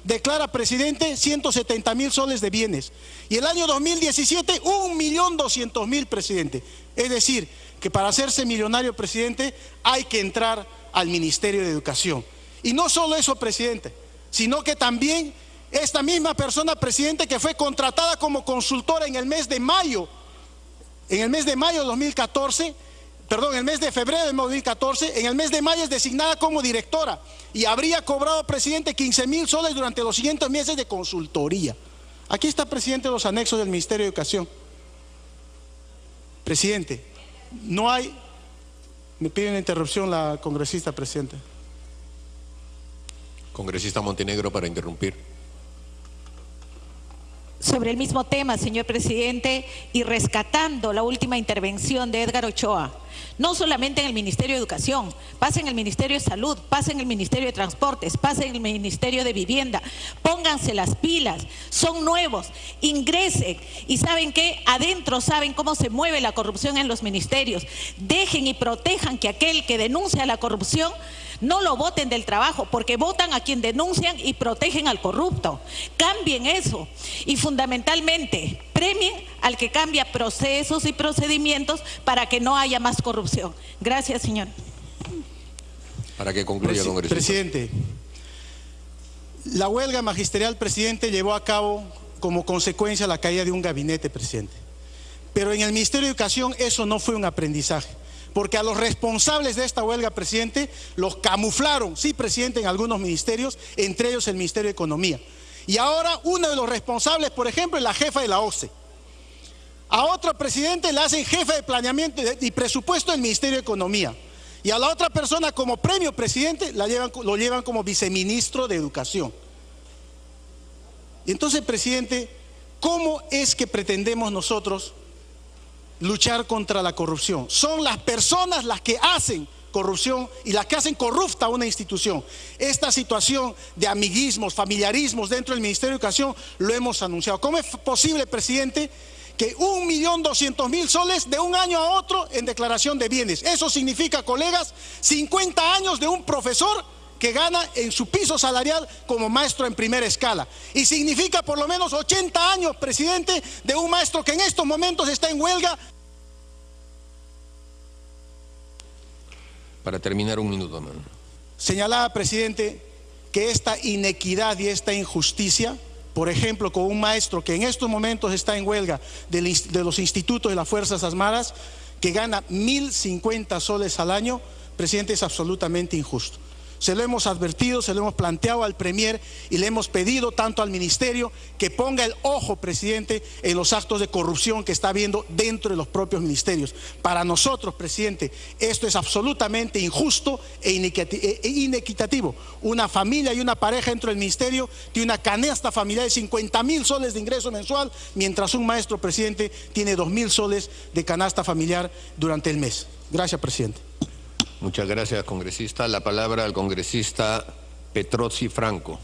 declara, presidente, 170.000 soles de bienes. Y el año 2017, 1.200.000, presidente. Es decir, que para hacerse millonario, presidente, hay que entrar al Ministerio de Educación. Y no solo eso, presidente, sino que también esta misma persona, presidente, que fue contratada como consultora en el mes de mayo, de 2014, perdón, en el mes de febrero de 2014, en el mes de mayo es designada como directora y habría cobrado, presidente, 15.000 soles durante los siguientes meses de consultoría. Aquí está, presidente, los anexos del Ministerio de Educación. Presidente, no hay... Me pide una interrupción la congresista, presidente. Congresista Montenegro, para interrumpir. Sobre el mismo tema, señor presidente, y rescatando la última intervención de Edgar Ochoa, no solamente en el Ministerio de Educación, pasa en el Ministerio de Salud, pasa en el Ministerio de Transportes, pasa en el Ministerio de Vivienda, pónganse las pilas, son nuevos, ingresen y ¿saben qué? Adentro saben cómo se mueve la corrupción en los ministerios, dejen y protejan que aquel que denuncia la corrupción no lo voten del trabajo, porque votan a quien denuncian y protegen al corrupto. Cambien eso y fundamentalmente premien al que cambia procesos y procedimientos para que no haya más corrupción. Gracias, señor. Para que concluya, congresista. Presidente, la huelga magisterial, presidente, llevó a cabo como consecuencia la caída de un gabinete, presidente. Pero en el Ministerio de Educación eso no fue un aprendizaje, porque a los responsables de esta huelga, presidente, los camuflaron, sí, presidente, en algunos ministerios, entre ellos el Ministerio de Economía. Y ahora uno de los responsables, por ejemplo, es la jefa de la OCDE. A otro presidente le hacen jefe de planeamiento y presupuesto del Ministerio de Economía. Y a la otra persona como premio, presidente, lo llevan como viceministro de Educación. Y entonces, presidente, ¿cómo es que pretendemos nosotros luchar contra la corrupción? Son las personas las que hacen corrupción y las que hacen corrupta una institución. Esta situación de amiguismos, familiarismos dentro del Ministerio de Educación lo hemos anunciado. ¿Cómo es posible, presidente, que 1.200.000 soles de un año a otro en declaración de bienes? Eso significa, colegas, 50 años de un profesor que gana en su piso salarial como maestro en primera escala. Y significa por lo menos 80 años, presidente, de un maestro que en estos momentos está en huelga. Para terminar, un minuto, hermano. Señalaba, presidente, que esta inequidad y esta injusticia, por ejemplo, con un maestro que en estos momentos está en huelga de los institutos de las Fuerzas Armadas, que gana 1.050 soles al año, presidente, es absolutamente injusto. Se lo hemos advertido, se lo hemos planteado al Premier y le hemos pedido tanto al Ministerio que ponga el ojo, presidente, en los actos de corrupción que está habiendo dentro de los propios ministerios. Para nosotros, presidente, esto es absolutamente injusto e inequitativo. Una familia y una pareja dentro del Ministerio tiene una canasta familiar de 50.000 soles de ingreso mensual, mientras un maestro, presidente, tiene 2.000 soles de canasta familiar durante el mes. Gracias, presidente. Muchas gracias, congresista. La palabra al congresista Petrozzi Franco.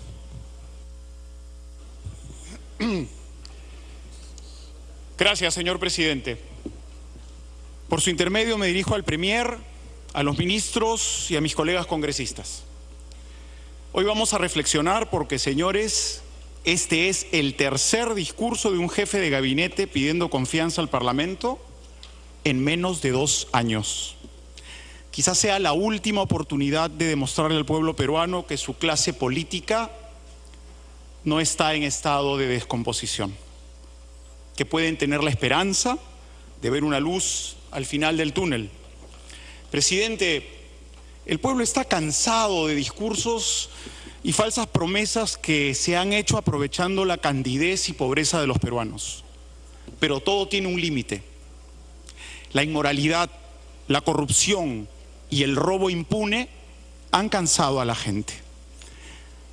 Gracias, señor presidente. Por su intermedio me dirijo al Premier, a los ministros y a mis colegas congresistas. Hoy vamos a reflexionar porque, señores, este es el tercer discurso de un jefe de gabinete pidiendo confianza al Parlamento en menos de 2 años. Quizás sea la última oportunidad de demostrarle al pueblo peruano que su clase política no está en estado de descomposición, que pueden tener la esperanza de ver una luz al final del túnel. Presidente, el pueblo está cansado de discursos y falsas promesas que se han hecho aprovechando la candidez y pobreza de los peruanos. Pero todo tiene un límite. La inmoralidad, la corrupción y el robo impune han cansado a la gente.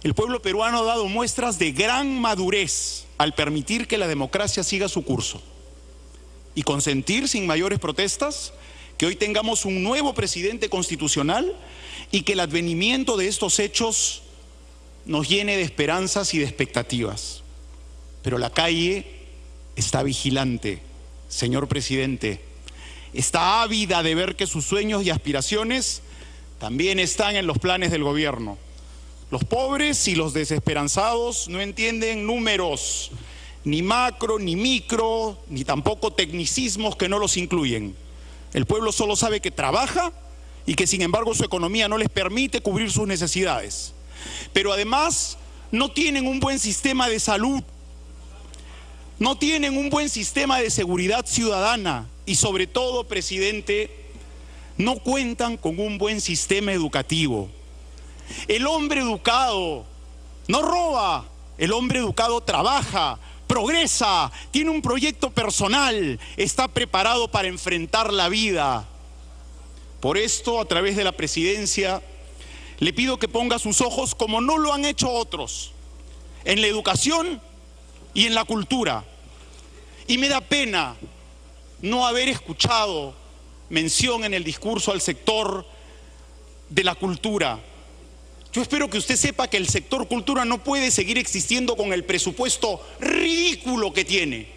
El pueblo peruano ha dado muestras de gran madurez al permitir que la democracia siga su curso y consentir sin mayores protestas que hoy tengamos un nuevo presidente constitucional y que el advenimiento de estos hechos nos llene de esperanzas y de expectativas. Pero la calle está vigilante, señor presidente. Está ávida de ver que sus sueños y aspiraciones también están en los planes del gobierno. Los pobres y los desesperanzados no entienden números, ni macro, ni micro, ni tampoco tecnicismos que no los incluyen. El pueblo solo sabe que trabaja y que sin embargo su economía no les permite cubrir sus necesidades. Pero además no tienen un buen sistema de salud, no tienen un buen sistema de seguridad ciudadana y sobre todo, presidente, no cuentan con un buen sistema educativo. El hombre educado no roba, el hombre educado trabaja, progresa, tiene un proyecto personal, está preparado para enfrentar la vida. Por esto, a través de la presidencia, le pido que ponga sus ojos, como no lo han hecho otros, en la educación y en la cultura. Y me da pena no haber escuchado mención en el discurso al sector de la cultura. Yo espero que usted sepa que el sector cultura no puede seguir existiendo con el presupuesto ridículo que tiene.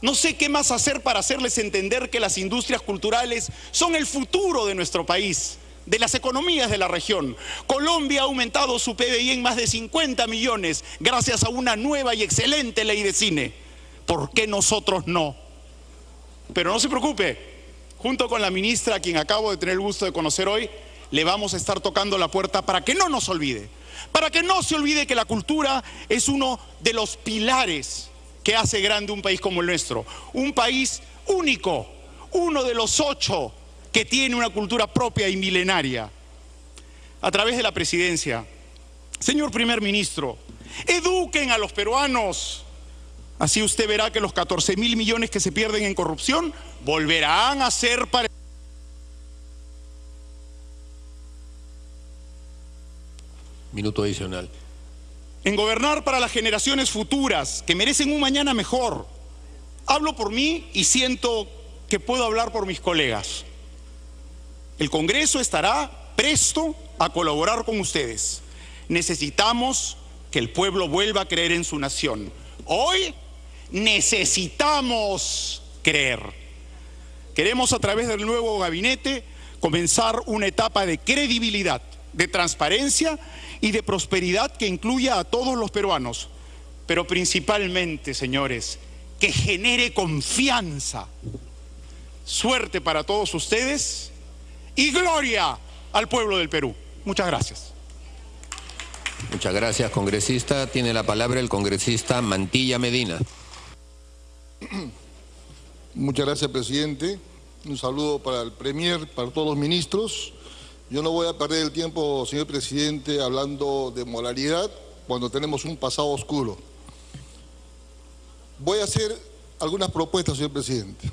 No sé qué más hacer para hacerles entender que las industrias culturales son el futuro de nuestro país, de las economías de la región. Colombia ha aumentado su PBI en más de 50 millones gracias a una nueva y excelente ley de cine. ¿Por qué nosotros no? Pero no se preocupe, junto con la ministra, a quien acabo de tener el gusto de conocer hoy, le vamos a estar tocando la puerta para que no nos olvide, para que no se olvide que la cultura es uno de los pilares que hace grande un país como el nuestro, un país único, uno de los 8 que tiene una cultura propia y milenaria. A través de la presidencia, señor primer ministro, eduquen a los peruanos. Así usted verá que los 14.000 millones que se pierden en corrupción volverán a ser para... Minuto adicional. En gobernar para las generaciones futuras que merecen un mañana mejor. Hablo por mí y siento que puedo hablar por mis colegas. El Congreso estará presto a colaborar con ustedes. Necesitamos que el pueblo vuelva a creer en su nación. Hoy necesitamos creer. Queremos, a través del nuevo gabinete, comenzar una etapa de credibilidad, de transparencia y de prosperidad que incluya a todos los peruanos, pero principalmente, señores, que genere confianza. Suerte para todos ustedes y gloria al pueblo del Perú. Muchas gracias. Muchas gracias, congresista. Tiene la palabra el congresista Mantilla Medina. Muchas gracias, presidente. Un saludo para el Premier, para todos los ministros. Yo no voy a perder el tiempo, señor presidente, hablando de moralidad cuando tenemos un pasado oscuro. Voy a hacer algunas propuestas, señor presidente.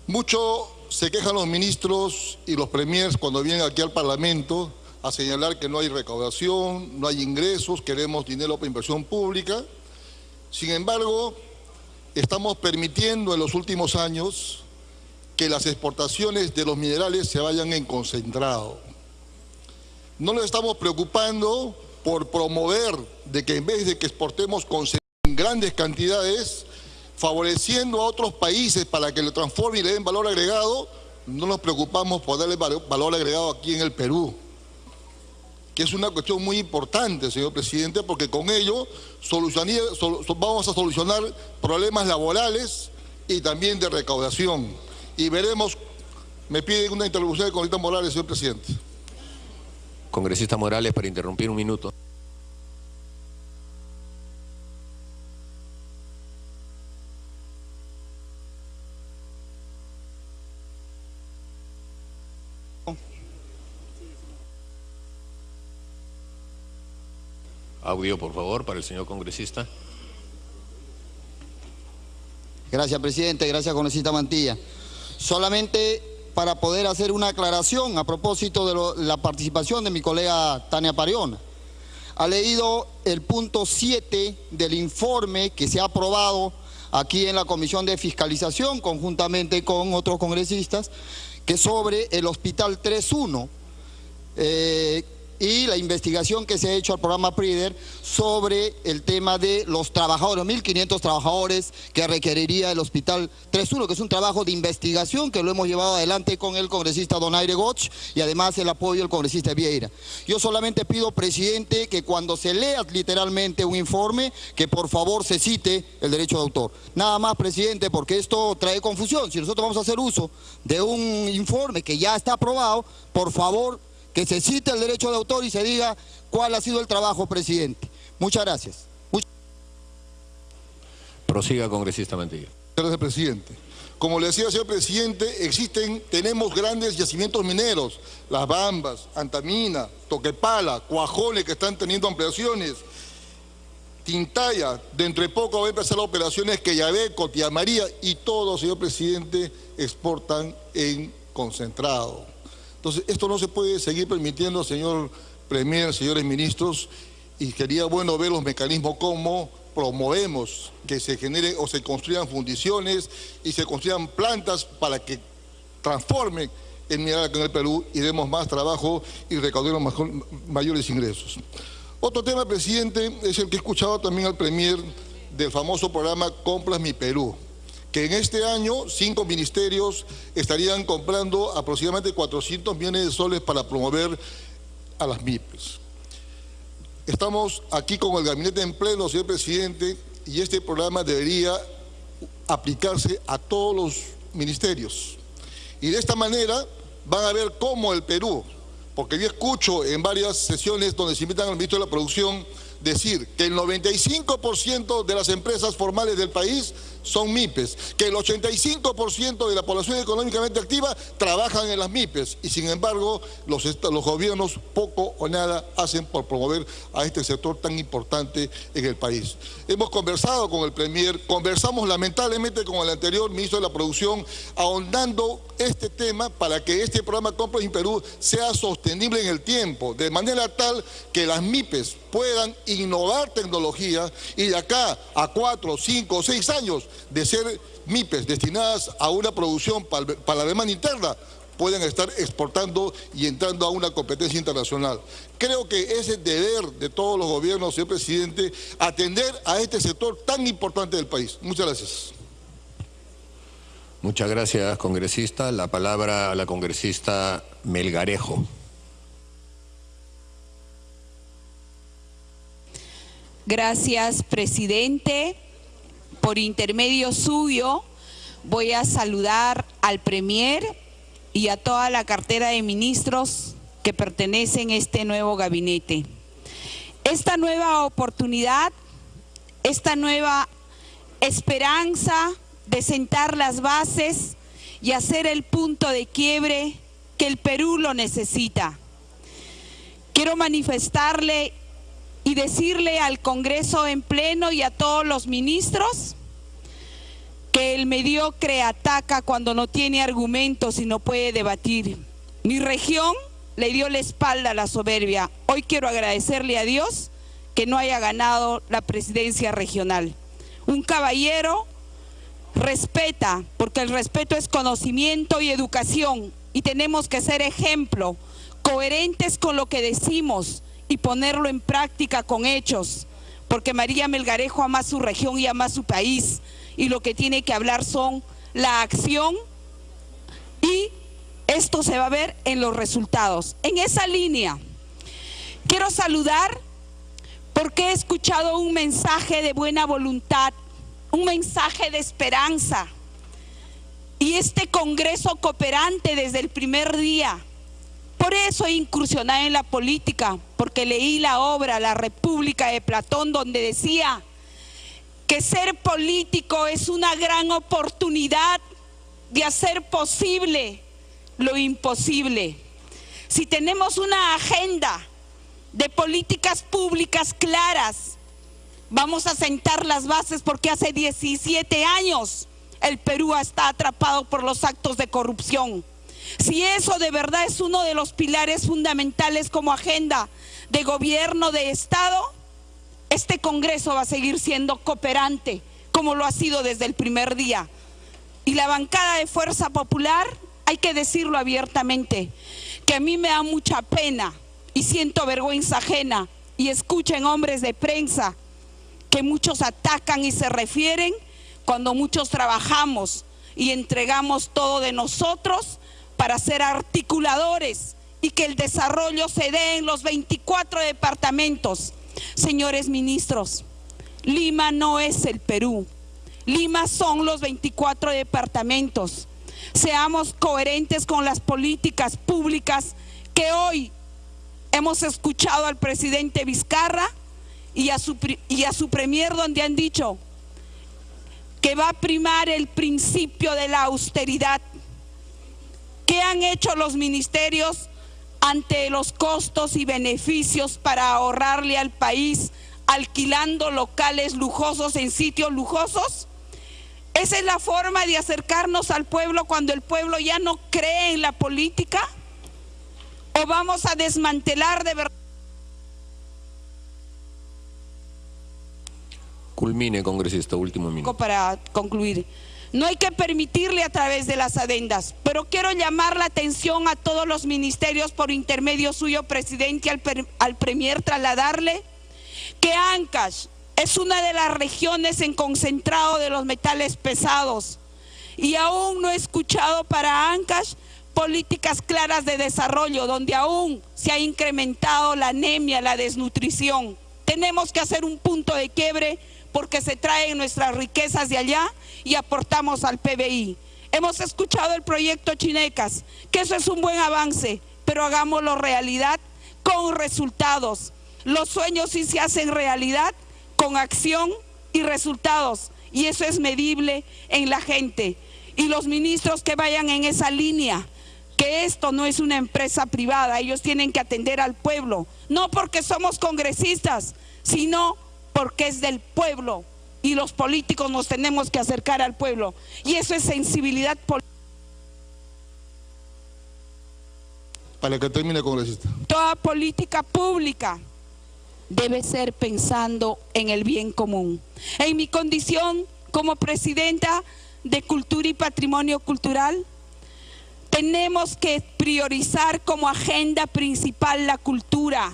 Mucho se quejan los ministros y los premiers cuando vienen aquí al Parlamento a señalar que no hay recaudación, no hay ingresos, queremos dinero para inversión pública. Sin embargo, estamos permitiendo en los últimos años que las exportaciones de los minerales se vayan en concentrado. No nos estamos preocupando por promover de que en vez de que exportemos en grandes cantidades, favoreciendo a otros países para que lo transformen y le den valor agregado, no nos preocupamos por darle valor agregado aquí en el Perú, que es una cuestión muy importante, señor presidente, porque con ello vamos a solucionar problemas laborales y también de recaudación. Y veremos, me piden una intervención de congresista Morales, señor presidente. Congresista Morales, para interrumpir un minuto. Audio, por favor, para el señor congresista. Gracias, presidente. Gracias, congresista Mantilla. Solamente para poder hacer una aclaración a propósito de la participación de mi colega Tania Pariona. Ha leído el punto 7 del informe que se ha aprobado aquí en la Comisión de Fiscalización, conjuntamente con otros congresistas, que es sobre el Hospital 3.1, y la investigación que se ha hecho al programa PRIDER sobre el tema de los trabajadores, 1.500 trabajadores que requeriría el Hospital 3.1, que es un trabajo de investigación que lo hemos llevado adelante con el congresista Donaire Goch y además el apoyo del congresista Vieira. Yo solamente pido, presidente, que cuando se lea literalmente un informe, que por favor se cite el derecho de autor. Nada más, presidente, porque esto trae confusión. Si nosotros vamos a hacer uso de un informe que ya está aprobado, por favor, que se cite el derecho de autor y se diga cuál ha sido el trabajo, presidente. Muchas gracias. Prosiga, congresista Mantilla. Gracias, presidente. Como le decía, señor presidente, tenemos grandes yacimientos mineros, Las Bambas, Antamina, Toquepala, Cuajone, que están teniendo ampliaciones, Tintaya, dentro de poco va a empezar las operaciones Quellaveco, Tía María, y todos, señor presidente, exportan en concentrado. Entonces, esto no se puede seguir permitiendo, señor Premier, señores ministros, y sería bueno ver los mecanismos como promovemos que se generen o se construyan fundiciones y se construyan plantas para que transformen el mineral acá en el Perú y demos más trabajo y recaudemos mayores ingresos. Otro tema, presidente, es el que he escuchado también al Premier del famoso programa Compras Mi Perú, que en este año 5 ministerios estarían comprando aproximadamente 400 millones de soles para promover a las MIPES. Estamos aquí con el gabinete en pleno, señor presidente, y este programa debería aplicarse a todos los ministerios. Y de esta manera van a ver cómo el Perú, porque yo escucho en varias sesiones donde se invitan al ministro de la Producción decir que el 95% de las empresas formales del país son MIPES, que el 85% de la población económicamente activa trabajan en las MIPES y sin embargo los gobiernos poco o nada hacen por promover a este sector tan importante en el país. Hemos conversado con el Premier, conversamos lamentablemente con el anterior ministro de la Producción, ahondando este tema para que este programa Compras en Perú sea sostenible en el tiempo, de manera tal que las MIPES puedan innovar tecnología y de acá a 4, 5, 6 años de ser MIPES destinadas a una producción para la demanda interna, pueden estar exportando y entrando a una competencia internacional. Creo que es el deber de todos los gobiernos, señor presidente, atender a este sector tan importante del país. Muchas gracias. Muchas gracias, congresista. La palabra a la congresista Melgarejo. Gracias, presidente. Por intermedio suyo, voy a saludar al Premier y a toda la cartera de ministros que pertenecen a este nuevo gabinete. Esta nueva oportunidad, esta nueva esperanza de sentar las bases y hacer el punto de quiebre que el Perú lo necesita. Quiero manifestarle y decirle al Congreso en pleno y a todos los ministros que el mediocre ataca cuando no tiene argumentos y no puede debatir. Mi región le dio la espalda a la soberbia. Hoy quiero agradecerle a Dios que no haya ganado la presidencia regional. Un caballero respeta, porque el respeto es conocimiento y educación, y tenemos que ser ejemplo, coherentes con lo que decimos y ponerlo en práctica con hechos, porque María Melgarejo ama su región y ama su país, y lo que tiene que hablar son la acción, y esto se va a ver en los resultados. En esa línea, quiero saludar porque he escuchado un mensaje de buena voluntad, un mensaje de esperanza, y este Congreso cooperante desde el primer día. Por eso he incursionado en la política, porque leí la obra La República de Platón, donde decía que ser político es una gran oportunidad de hacer posible lo imposible. Si tenemos una agenda de políticas públicas claras, vamos a sentar las bases, porque hace 17 años el Perú está atrapado por los actos de corrupción. Si eso de verdad es uno de los pilares fundamentales como agenda de gobierno de Estado, este Congreso va a seguir siendo cooperante, como lo ha sido desde el primer día. Y la bancada de Fuerza Popular, hay que decirlo abiertamente, que a mí me da mucha pena y siento vergüenza ajena y escucho en hombres de prensa que muchos atacan y se refieren cuando muchos trabajamos y entregamos todo de nosotros para ser articuladores y que el desarrollo se dé en los 24 departamentos. Señores ministros, Lima no es el Perú. Lima son los 24 departamentos. Seamos coherentes con las políticas públicas que hoy hemos escuchado al presidente Vizcarra y a su premier, donde han dicho que va a primar el principio de la austeridad. ¿Qué han hecho los ministerios ante los costos y beneficios para ahorrarle al país alquilando locales lujosos en sitios lujosos? ¿Esa es la forma de acercarnos al pueblo cuando el pueblo ya no cree en la política? ¿O vamos a desmantelar de verdad? Culmine, congresista, último minuto. Para concluir, no hay que permitirle a través de las adendas, pero quiero llamar la atención a todos los ministerios por intermedio suyo, presidente, al premier, trasladarle que Ancash es una de las regiones en concentrado de los metales pesados y aún no he escuchado para Ancash políticas claras de desarrollo, donde aún se ha incrementado la anemia, la desnutrición. Tenemos que hacer un punto de quiebre porque se traen nuestras riquezas de allá y aportamos al PBI. Hemos escuchado el proyecto Chinecas, que eso es un buen avance, pero hagámoslo realidad con resultados. Los sueños sí se hacen realidad con acción y resultados, y eso es medible en la gente. Y los ministros que vayan en esa línea, que esto no es una empresa privada, ellos tienen que atender al pueblo, no porque somos congresistas, sino porque es del pueblo, y los políticos nos tenemos que acercar al pueblo, y eso es sensibilidad política. Para que termine, congresista. Toda política pública debe ser pensando en el bien común. En mi condición como presidenta de Cultura y Patrimonio Cultural, tenemos que priorizar como agenda principal la cultura.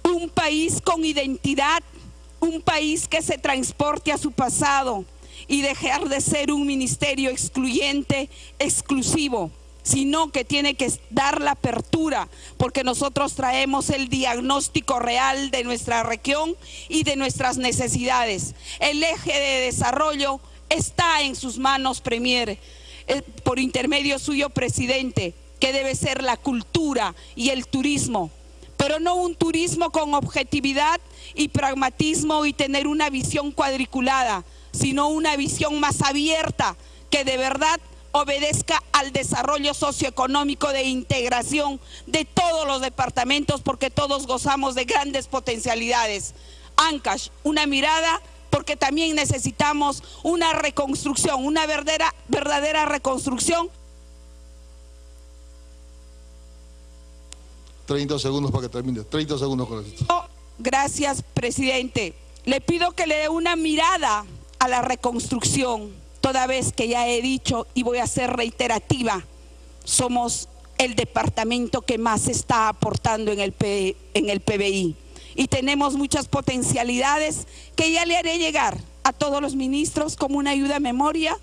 Un país con identidad, un país que se transporte a su pasado y dejar de ser un ministerio excluyente, exclusivo, sino que tiene que dar la apertura, porque nosotros traemos el diagnóstico real de nuestra región y de nuestras necesidades. El eje de desarrollo está en sus manos, premier, por intermedio suyo, presidente, que debe ser la cultura y el turismo, pero no un turismo con objetividad y pragmatismo y tener una visión cuadriculada, sino una visión más abierta, que de verdad obedezca al desarrollo socioeconómico de integración de todos los departamentos, porque todos gozamos de grandes potencialidades. Ancash, una mirada, porque también necesitamos una reconstrucción, una verdadera reconstrucción. 30 segundos para que termine. 30 segundos, congresista. Gracias, presidente. Le pido que le dé una mirada a la reconstrucción, toda vez que ya he dicho y voy a ser reiterativa, somos el departamento que más está aportando en el PBI y tenemos muchas potencialidades que ya le haré llegar a todos los ministros como una ayuda a memoria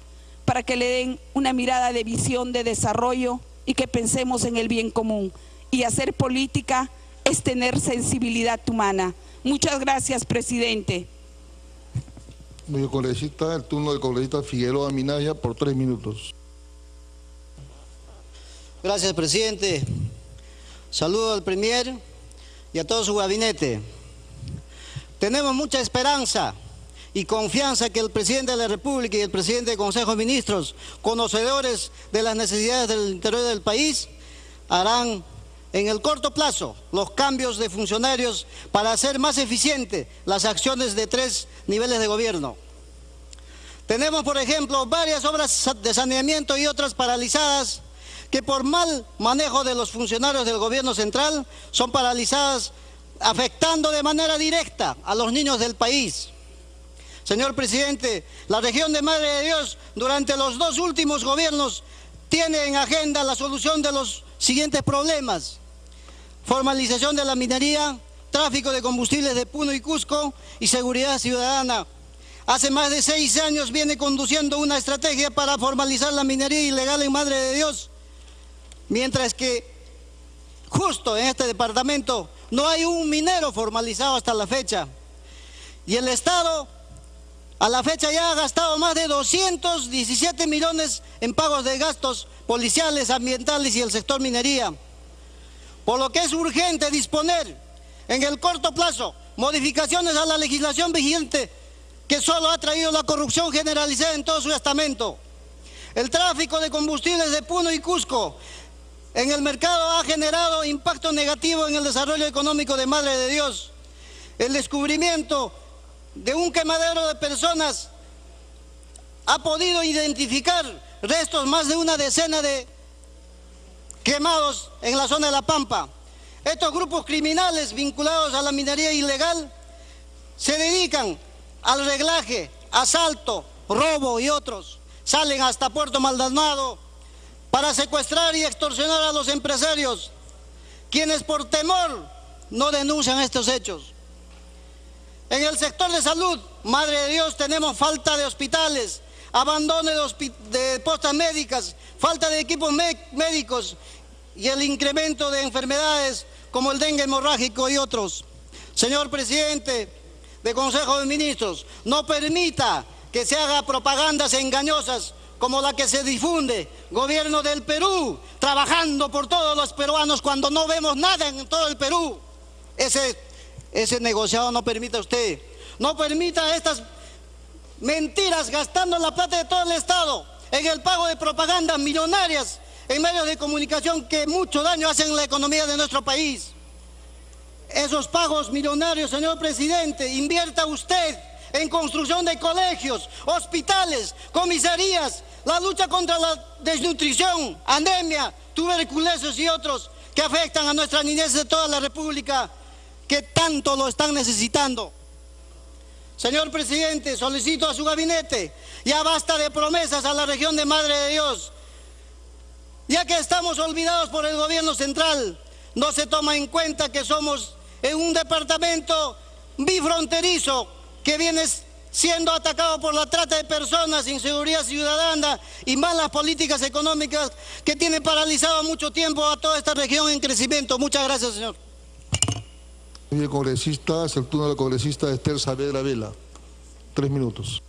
para que le den una mirada de visión de desarrollo y que pensemos en el bien común. Y hacer política es tener sensibilidad humana. Muchas gracias, presidente. Muy bien, congresista. El turno del congresista Figueroa Minaya por 3 minutos. Gracias, presidente. Saludo al premier y a todo su gabinete. Tenemos mucha esperanza y confianza que el presidente de la República y el presidente del Consejo de Ministros, conocedores de las necesidades del interior del país, harán en el corto plazo los cambios de funcionarios para hacer más eficientes las acciones de 3 niveles de gobierno. Tenemos, por ejemplo, varias obras de saneamiento y otras paralizadas que por mal manejo de los funcionarios del gobierno central son paralizadas, afectando de manera directa a los niños del país. Señor presidente, la región de Madre de Dios durante los 2 últimos gobiernos tiene en agenda la solución de los siguientes problemas: formalización de la minería, tráfico de combustibles de Puno y Cusco y seguridad ciudadana. Hace más de 6 años viene conduciendo una estrategia para formalizar la minería ilegal en Madre de Dios, mientras que justo en este departamento no hay un minero formalizado hasta la fecha. Y el Estado a la fecha ya ha gastado más de 217 millones en pagos de gastos policiales, ambientales y el sector minería. Por lo que es urgente disponer en el corto plazo modificaciones a la legislación vigente que solo ha traído la corrupción generalizada en todo su estamento. El tráfico de combustibles de Puno y Cusco en el mercado ha generado impacto negativo en el desarrollo económico de Madre de Dios. El descubrimiento de un quemadero de personas ha podido identificar restos, más de una decena de quemados en la zona de La Pampa. Estos grupos criminales vinculados a la minería ilegal se dedican al reglaje, asalto, robo y otros. Salen hasta Puerto Maldonado para secuestrar y extorsionar a los empresarios, quienes por temor no denuncian estos hechos. En el sector de salud, Madre de Dios, tenemos falta de hospitales, abandono de postas médicas, falta de equipos médicos y el incremento de enfermedades como el dengue hemorrágico y otros. Señor presidente del Consejo de Ministros, no permita que se haga propagandas engañosas como la que se difunde. Gobierno del Perú trabajando por todos los peruanos cuando no vemos nada en todo el Perú. Ese negociado no permita usted. No permita estas mentiras gastando la plata de todo el Estado en el pago de propagandas millonarias en medios de comunicación que mucho daño hacen en la economía de nuestro país. Esos pagos millonarios, señor presidente, invierta usted en construcción de colegios, hospitales, comisarías, la lucha contra la desnutrición, anemia, tuberculosis y otros que afectan a nuestra niñez de toda la República, que tanto lo están necesitando. Señor presidente, solicito a su gabinete, ya basta de promesas a la región de Madre de Dios, ya que estamos olvidados por el gobierno central. No se toma en cuenta que somos en un departamento bifronterizo que viene siendo atacado por la trata de personas, inseguridad ciudadana y malas políticas económicas que tienen paralizado mucho tiempo a toda esta región en crecimiento. Muchas gracias, señor. Muy bien, congresista, es el turno de la congresista Esther Saavedra Vela. 3 minutos.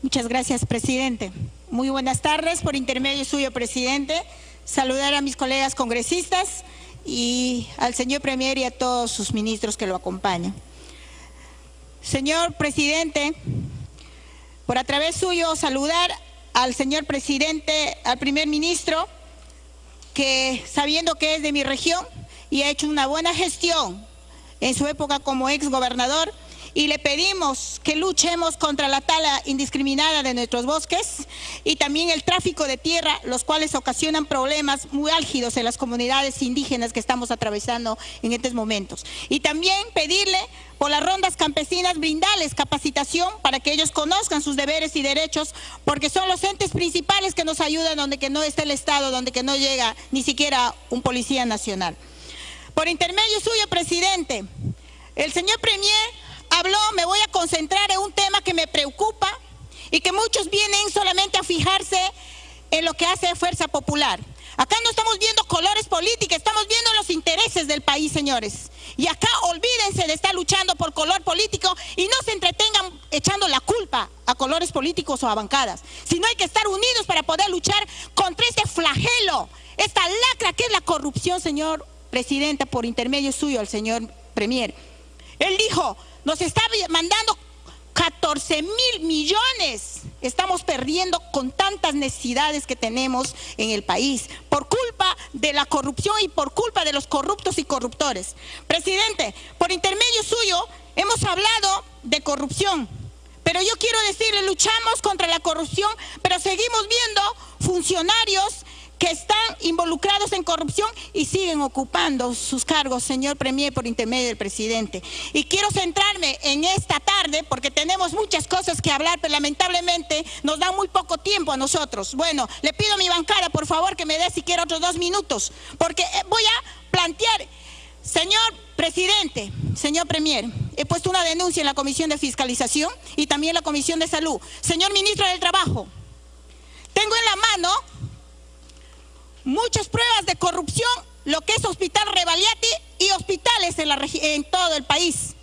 Muchas gracias, presidente. Muy buenas tardes, por intermedio suyo, presidente. Saludar a mis colegas congresistas y al señor Premier y a todos sus ministros que lo acompañan. Señor presidente, por a través suyo saludar al señor presidente, al primer ministro, que sabiendo que es de mi región y ha hecho una buena gestión en su época como ex gobernador, y le pedimos que luchemos contra la tala indiscriminada de nuestros bosques y también el tráfico de tierra, los cuales ocasionan problemas muy álgidos en las comunidades indígenas que estamos atravesando en estos momentos. Y también pedirle por las rondas campesinas brindarles capacitación para que ellos conozcan sus deberes y derechos, porque son los entes principales que nos ayudan donde que no está el Estado, donde que no llega ni siquiera un policía nacional. Por intermedio suyo, presidente, el señor Premier habló, me voy a concentrar en un tema que me preocupa y que muchos vienen solamente a fijarse en lo que hace Fuerza Popular. Acá no estamos viendo colores políticos, estamos viendo los intereses del país, señores. Y acá olvídense de estar luchando por color político y no se entretengan echando la culpa a colores políticos o a bancadas, sino hay que estar unidos para poder luchar contra este flagelo, esta lacra que es la corrupción, señor presidente, por intermedio suyo al señor Premier. Él dijo, nos está mandando 14.000 millones. Estamos perdiendo con tantas necesidades que tenemos en el país por culpa de la corrupción y por culpa de los corruptos y corruptores. Presidente, por intermedio suyo hemos hablado de corrupción, pero yo quiero decirle, luchamos contra la corrupción, pero seguimos viendo funcionarios que están involucrados en corrupción y siguen ocupando sus cargos, señor Premier, por intermedio del presidente. Y quiero centrarme en esta tarde porque tenemos muchas cosas que hablar, pero lamentablemente nos dan muy poco tiempo a nosotros. Bueno, le pido a mi bancada, por favor, que me dé siquiera otros 2 minutos, porque voy a plantear, señor presidente, señor Premier, he puesto una denuncia en la Comisión de Fiscalización y también en la Comisión de Salud. Señor Ministro del Trabajo, tengo en la mano muchas pruebas de corrupción, lo que es Hospital Rebagliati y hospitales en todo el país.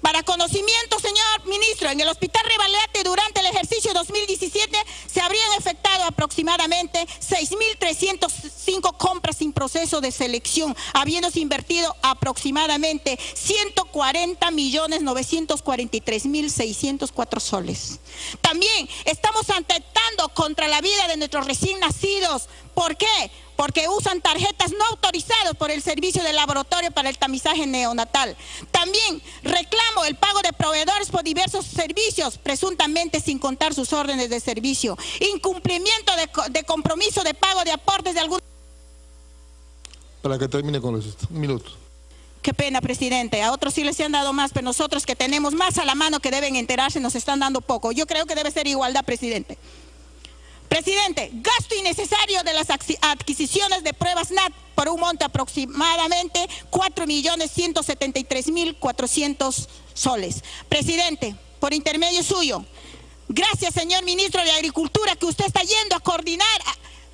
Para conocimiento, señor ministro, en el Hospital Rebagliati durante el ejercicio 2017 se habrían efectuado aproximadamente 6.305 compras sin proceso de selección, habiéndose invertido aproximadamente 140.943.604 soles. También estamos atentando contra la vida de nuestros recién nacidos. ¿Por qué? Porque usan tarjetas no autorizadas por el servicio de laboratorio para el tamizaje neonatal. También reclamo el pago de proveedores por diversos servicios, presuntamente sin contar sus órdenes de servicio. Incumplimiento de compromiso de pago de aportes de algún... Para que termine con eso, 1 minuto. Qué pena, presidente. A otros sí les han dado más, pero nosotros que tenemos más a la mano que deben enterarse nos están dando poco. Yo creo que debe ser igualdad, presidente. Presidente, gasto innecesario de las adquisiciones de pruebas NAT por un monto aproximadamente 4.173.400 soles. Presidente, por intermedio suyo, gracias, señor ministro de Agricultura, que usted está yendo a coordinar,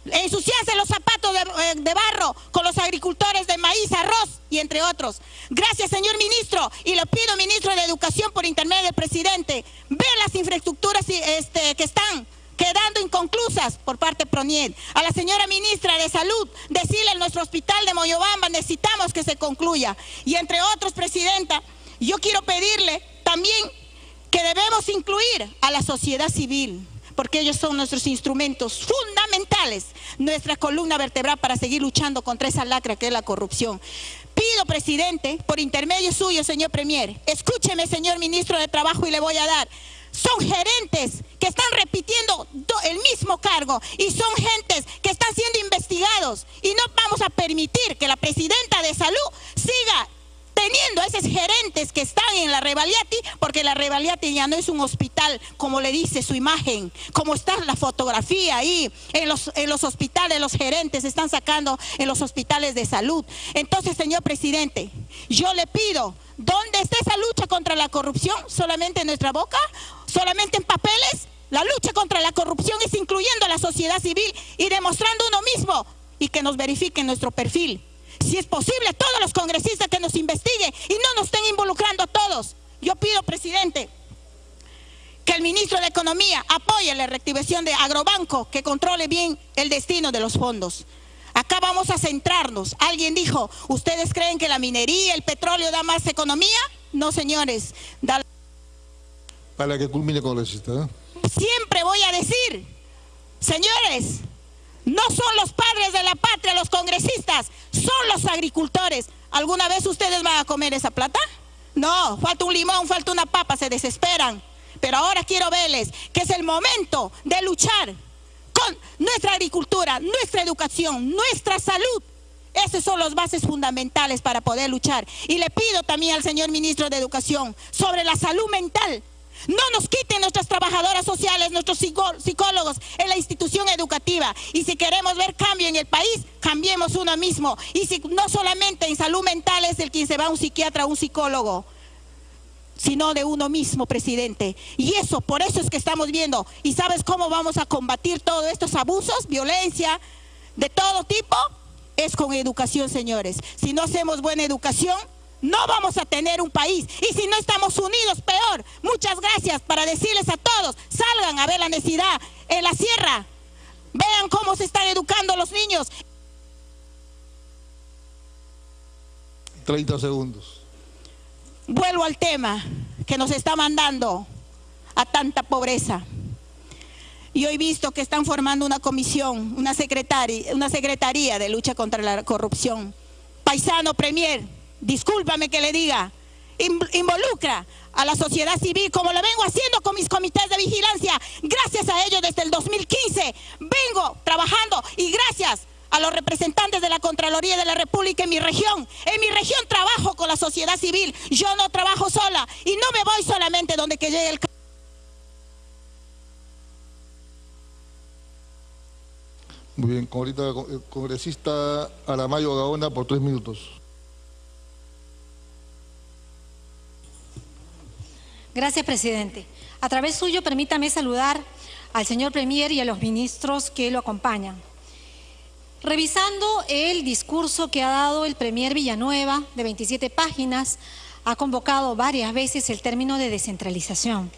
ensuciarse los zapatos de barro con los agricultores de maíz, arroz y entre otros. Gracias, señor ministro, y le pido, ministro de Educación, por intermedio del presidente, ver las infraestructuras que están quedando inconclusas por parte de PRONIED. A la señora ministra de Salud, decirle en nuestro hospital de Moyobamba necesitamos que se concluya. Y entre otros, presidenta, yo quiero pedirle también que debemos incluir a la sociedad civil, porque ellos son nuestros instrumentos fundamentales, nuestra columna vertebral para seguir luchando contra esa lacra que es la corrupción. Pido, presidente, por intermedio suyo, señor Premier, escúcheme, señor ministro de Trabajo, y le voy a dar. Son gerentes que están repitiendo el mismo cargo y son gentes que están siendo investigados, y no vamos a permitir que la presidenta de Salud siga teniendo a esos gerentes que están en la Rebagliati, porque la Rebagliati ya no es un hospital como le dice su imagen, como está la fotografía ahí en los hospitales. Los gerentes se están sacando en los hospitales de salud. Entonces, señor presidente, yo le pido, ¿dónde está esa lucha contra la corrupción? ¿Solamente en nuestra boca? ¿Solamente en papeles? La lucha contra la corrupción es incluyendo a la sociedad civil y demostrando uno mismo, y que nos verifiquen nuestro perfil. Si es posible, todos los congresistas que nos investiguen y no nos estén involucrando a todos. Yo pido, presidente, que el ministro de Economía apoye la reactivación de Agrobanco, que controle bien el destino de los fondos. Acá vamos a centrarnos. Alguien dijo, ¿ustedes creen que la minería, el petróleo da más economía? No, señores. Para que culmine con la cita, ¿eh? Siempre voy a decir, señores, no son los padres de la patria los congresistas, son los agricultores. ¿Alguna vez ustedes van a comer esa plata? No, falta un limón, falta una papa, se desesperan. Pero ahora quiero verles que es el momento de luchar con nuestra agricultura, nuestra educación, nuestra salud. Esas son las bases fundamentales para poder luchar. Y le pido también al señor ministro de Educación sobre la salud mental. No nos quiten nuestras trabajadoras sociales, nuestros psicólogos en la institución educativa. Y si queremos ver cambio en el país, cambiemos uno mismo. Y si no solamente en salud mental es el quien se va a un psiquiatra o un psicólogo, sino de uno mismo, presidente. Y eso, por eso es que estamos viendo. ¿Y sabes cómo vamos a combatir todos estos abusos, violencia de todo tipo? Es con educación, señores. Si no hacemos buena educación, no vamos a tener un país. Y si no estamos unidos, peor. Muchas gracias, para decirles a todos, salgan a ver la necesidad en la sierra. Vean cómo se están educando los niños. 30 segundos. Vuelvo al tema que nos está mandando a tanta pobreza. Y hoy he visto que están formando una comisión, una secretaría de lucha contra la corrupción. Paisano Premier, discúlpame que le diga, involucra a la sociedad civil, como lo vengo haciendo con mis comités de vigilancia. Gracias a ellos desde el 2015 vengo trabajando y gracias a los representantes de la Contraloría de la República en mi región. En mi región trabajo con la sociedad civil. Yo no trabajo sola y no me voy solamente donde que llegue el... Muy bien, ahorita congresista Aramayo Gaona por 3 minutos. Gracias, presidente. A través suyo, permítame saludar al señor Premier y a los ministros que lo acompañan. Revisando el discurso que ha dado el Premier Villanueva, de 27 páginas, ha convocado varias veces el término de descentralización.